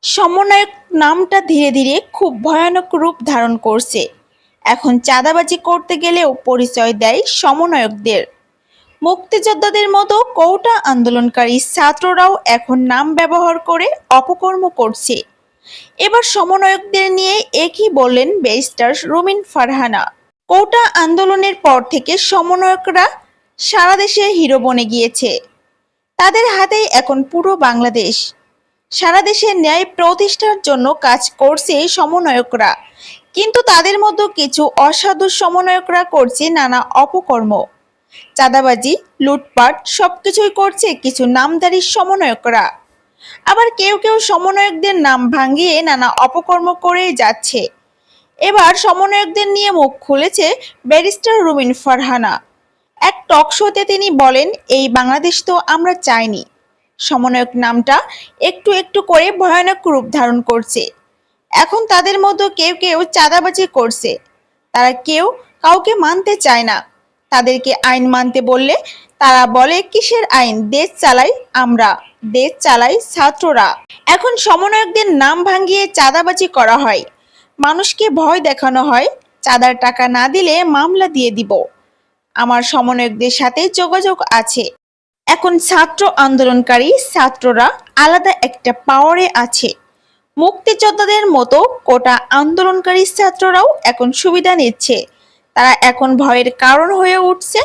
সমন্বয়ক নামটা ধীরে ধীরে খুব ভয়ানক রূপ ধারণ করছে। এখন চাঁদাবাজি করতে গেলেও পরিচয় দেয় সমন্বয়কদের। মুক্তিযোদ্ধাদের মতো কোটা আন্দোলনকারী ছাত্ররাও এখন নাম ব্যবহার করে অপকর্ম করছে। এবার সমন্বয়কদের নিয়ে একই বললেন ব্যারিস্টার রুমিন ফারহানা। কোটা আন্দোলনের পর থেকে সমন্বয়করা সারা দেশে হিরো বনে গিয়েছে। তাদের হাতেই এখন পুরো বাংলাদেশ। সারা দেশে ন্যায় প্রতিষ্ঠার জন্য কাজ করছে সমন্বয়করা, কিন্তু তাদের মধ্যে কিছু অসাধু সমন্বয়করা করছে নানা অপকর্ম। চাঁদাবাজি, লুটপাট সবকিছুই করছে কিছু নামধারী সমন্বয়করা। আবার কেউ কেউ সমন্বয়কদের নাম ভাঙিয়ে নানা অপকর্ম করে যাচ্ছে। এবার সমন্বয়কদের নিয়ে মুখ খুলেছে ব্যারিস্টার রুমিন ফারহানা। এক টক শোতে তিনি বলেন, এই বাংলাদেশ তো আমরা চাইনি। সমন্বয়ক নামটা একটু একটু করে ভয়ানক রূপ ধারণ করছে। এখন তাদের মধ্যে কেউ কেউ চাঁদাবাজি করছে। তারা কেউ কাউকে মানতে চায় না। তাদেরকে আইন মানতে বললে তারা বলে, কিসের আইন? দেশ চালাই আমরা, দেশ চালাই ছাত্ররা। এখন সমন্বয়কদের নাম ভাঙিয়ে চাঁদাবাজি করা হয়। মানুষকে ভয় দেখানো হয়, চাঁদার টাকা না দিলে মামলা দিয়ে দিব। আমার সমন্বয়কদের সাথে যোগাযোগ আছে। এখন ছাত্র আন্দোলনকারী ছাত্ররা আলাদা একটা পাওয়ারে আছে। মুক্তিযোদ্ধাদের মতো কোটা আন্দোলনকারী ছাত্ররাও এখন সুবিধা নিচ্ছে। তারা এখন ভয়ের কারণ হয়ে উঠছে।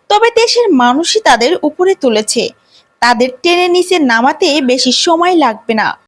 তবে দেশের মানুষই তাদের উপরে তুলেছে। তাদের টেনে নিচে নামাতে বেশি সময় লাগবে না।